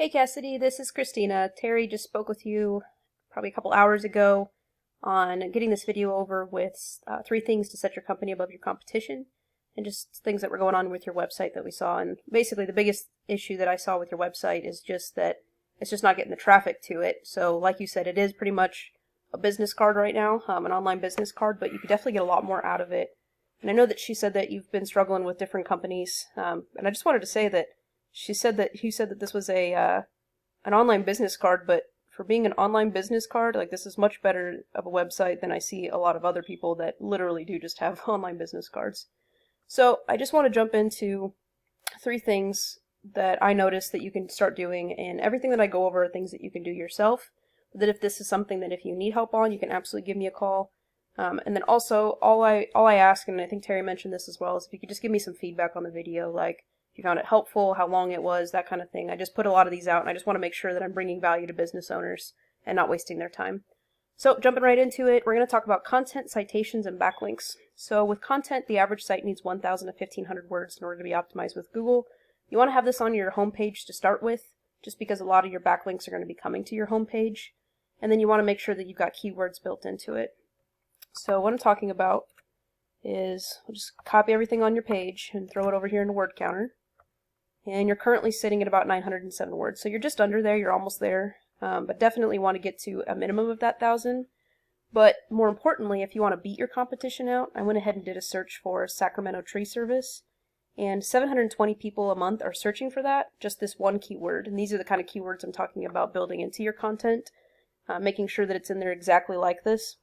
Hey Cassidy, this is Christina. Terry just spoke with you probably a couple hours ago on getting this video over with 3 things to set your company above your competition and just things that were going on with your website that we saw. And basically the biggest issue that I saw with your website is just that it's just not getting the traffic to it. So like you said, it is pretty much a business card right now, an online business card, but you could definitely get a lot more out of it. And I know that she said that you've been struggling with different companies, and I just wanted to say that you said that this was an online business card, but for being an online business card, like, this is much better of a website than I see a lot of other people that literally do just have online business cards. So I just want to jump into 3 things that I noticed that you can start doing, and everything that I go over are things that you can do yourself. That if this is something that if you need help on, you can absolutely give me a call. And then also, all I ask, and I think Terry mentioned this as well, is if you could just give me some feedback on the video, like if you found it helpful, how long it was, that kind of thing. I just put a lot of these out, and I just want to make sure that I'm bringing value to business owners and not wasting their time. So jumping right into it, we're going to talk about content, citations, and backlinks. So with content, the average site needs 1,000 to 1,500 words in order to be optimized with Google. You want to have this on your homepage to start with, just because a lot of your backlinks are going to be coming to your homepage. And then you want to make sure that you've got keywords built into it. So what I'm talking about is, we'll just copy everything on your page and throw it over here in the word counter. And you're currently sitting at about 907 words. So you're just under there, you're almost there, but definitely want to get to a minimum of that 1,000. But more importantly, if you want to beat your competition out, I went ahead and did a search for Sacramento tree service. And 720 people a month are searching for that, just this one keyword. And these are the kind of keywords I'm talking about building into your content, making sure that it's in there exactly like this.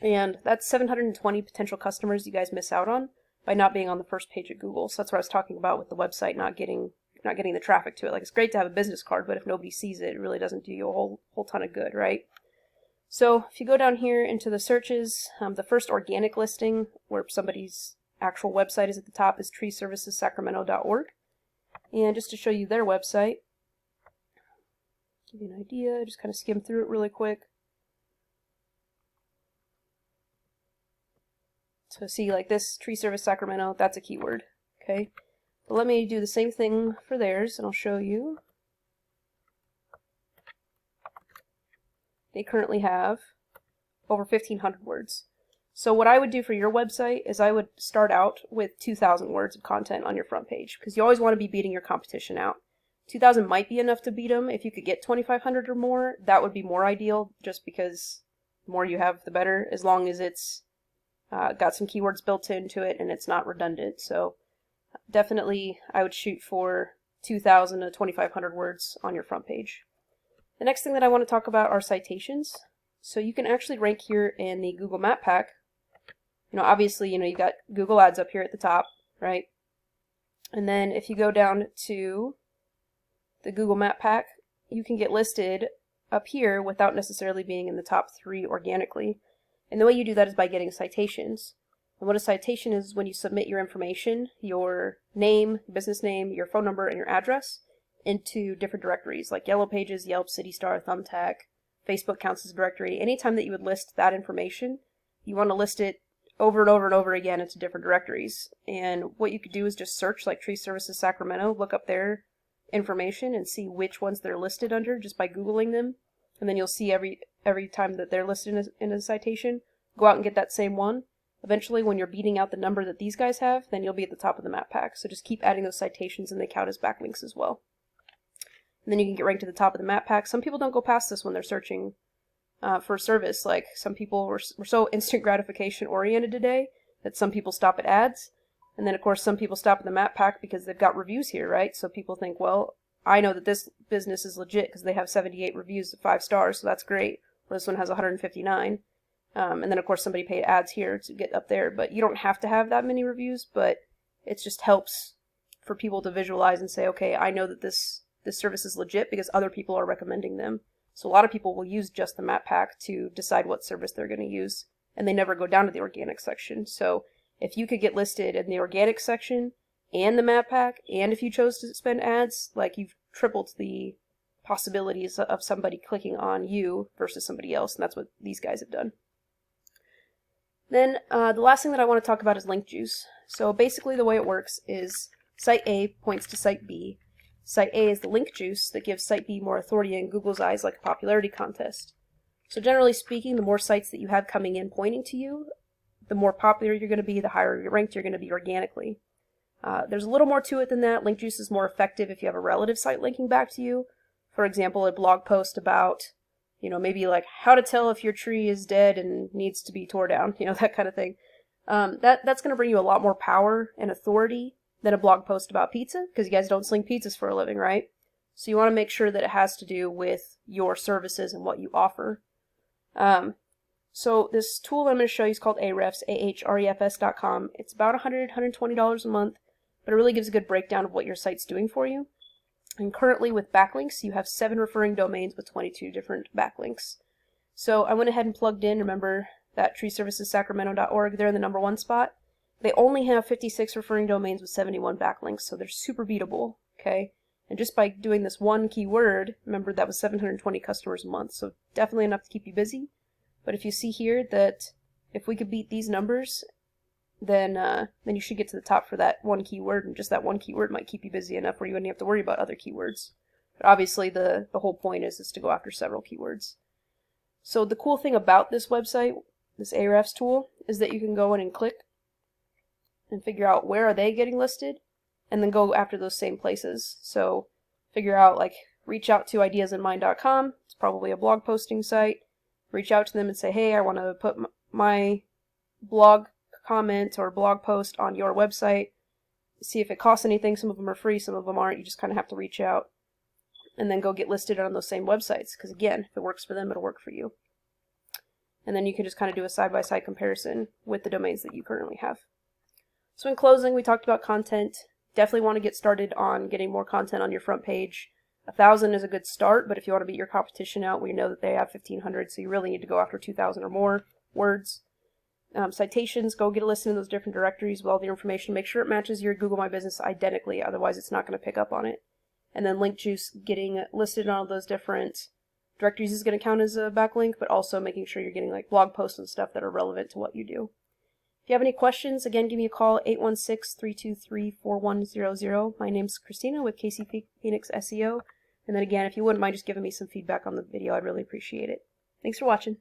And that's 720 potential customers you guys miss out on by not being on the first page of Google. So that's what I was talking about with the website not getting the traffic to it. Like, it's great to have a business card, but if nobody sees it, it really doesn't do you a whole ton of good, right? So if you go down here into the searches, the first organic listing where somebody's actual website is at the top is treeservicessacramento.org. And just to show you their website, give you an idea, just kind of skim through it really quick. So see, like this, Tree Service Sacramento, that's a keyword, okay? But let me do the same thing for theirs, and I'll show you. They currently have over 1,500 words. So what I would do for your website is I would start out with 2,000 words of content on your front page, because you always want to be beating your competition out. 2,000 might be enough to beat them. If you could get 2,500 or more, that would be more ideal, just because the more you have, the better, as long as it's got some keywords built into it and it's not redundant. So definitely I would shoot for 2,000 to 2,500 words on your front page. The next thing that I want to talk about are citations. So you can actually rank here in the Google Map Pack. Obviously, you got Google Ads up here at the top, right? And then if you go down to the Google Map Pack, you can get listed up here without necessarily being in the top 3 organically. And the way you do that is by getting citations. And what a citation is when you submit your information, your name, business name, your phone number, and your address into different directories like Yellow Pages, Yelp, CityStar, Thumbtack, Facebook counts as a directory. Anytime that you would list that information, you want to list it over and over and over again into different directories. And what you could do is just search like Tree Services Sacramento, look up their information and see which ones they're listed under just by Googling them. And then you'll see every time that they're listed in a citation, go out and get that same one. Eventually, when you're beating out the number that these guys have, then you'll be at the top of the map pack. So just keep adding those citations, and they count as backlinks as well. And then you can get ranked to the top of the map pack. Some people don't go past this when they're searching for a service. Like, some people were so instant gratification oriented today that some people stop at ads. And then, of course, some people stop at the map pack because they've got reviews here, right? So people think, well, I know that this business is legit because they have 78 reviews of 5 stars, so that's great. Well, this one has 159. And then, of course, somebody paid ads here to get up there. But you don't have to have that many reviews, but it just helps for people to visualize and say, okay, I know that this service is legit because other people are recommending them. So a lot of people will use just the map pack to decide what service they're going to use, and they never go down to the organic section. So if you could get listed in the organic section and the map pack, and if you chose to spend ads, like, you've tripled the possibilities of somebody clicking on you versus somebody else, and that's what these guys have done. Then the last thing that I want to talk about is link juice. So basically the way it works is Site A points to Site B. Site A is the link juice that gives Site B more authority in Google's eyes, like a popularity contest. So generally speaking, the more sites that you have coming in pointing to you, the more popular you're going to be, the higher you're ranked you're going to be organically. There's a little more to it than that. Link juice is more effective if you have a relative site linking back to you. For example, a blog post about, maybe like how to tell if your tree is dead and needs to be tore down, that kind of thing. That's going to bring you a lot more power and authority than a blog post about pizza, because you guys don't sling pizzas for a living, right? So you want to make sure that it has to do with your services and what you offer. So this tool I'm going to show you is called Ahrefs, ahrefs.com. It's about $120 a month, but it really gives a good breakdown of what your site's doing for you. And currently with backlinks, you have 7 referring domains with 22 different backlinks. So I went ahead and plugged in, remember that treeservicessacramento.org, they're in the #1 spot. They only have 56 referring domains with 71 backlinks, so they're super beatable, okay? And just by doing this one keyword, remember that was 720 customers a month, so definitely enough to keep you busy. But if you see here that if we could beat these numbers, then you should get to the top for that one keyword, and just that one keyword might keep you busy enough where you wouldn't have to worry about other keywords. But obviously the whole point is to go after several keywords. So the cool thing about this website, this Ahrefs tool, is that you can go in and click and figure out where are they getting listed, and then go after those same places. So figure out, like, reach out to ideasinmind.com. It's probably a blog posting site. Reach out to them and say, hey, I want to put my blog comment or blog post on your website. See if it costs anything. Some of them are free, some of them aren't. You just kind of have to reach out and then go get listed on those same websites, because again, if it works for them, it'll work for you. And then you can just kind of do a side-by-side comparison with the domains that you currently have. So in closing, we talked about content. Definitely want to get started on getting more content on your front page. 1,000 is a good start, but if you want to beat your competition out, we know that they have 1,500, so you really need to go after 2,000 or more words. Citations, go get a list in those different directories with all the information. Make sure it matches your Google My Business identically, otherwise it's not going to pick up on it. And then link juice, getting listed on all those different directories is going to count as a backlink, but also making sure you're getting like blog posts and stuff that are relevant to what you do. If you have any questions, again, give me a call, 816-323-4100. My name's Christina with KC Phoenix SEO. And then again, if you wouldn't mind just giving me some feedback on the video, I'd really appreciate it. Thanks for watching.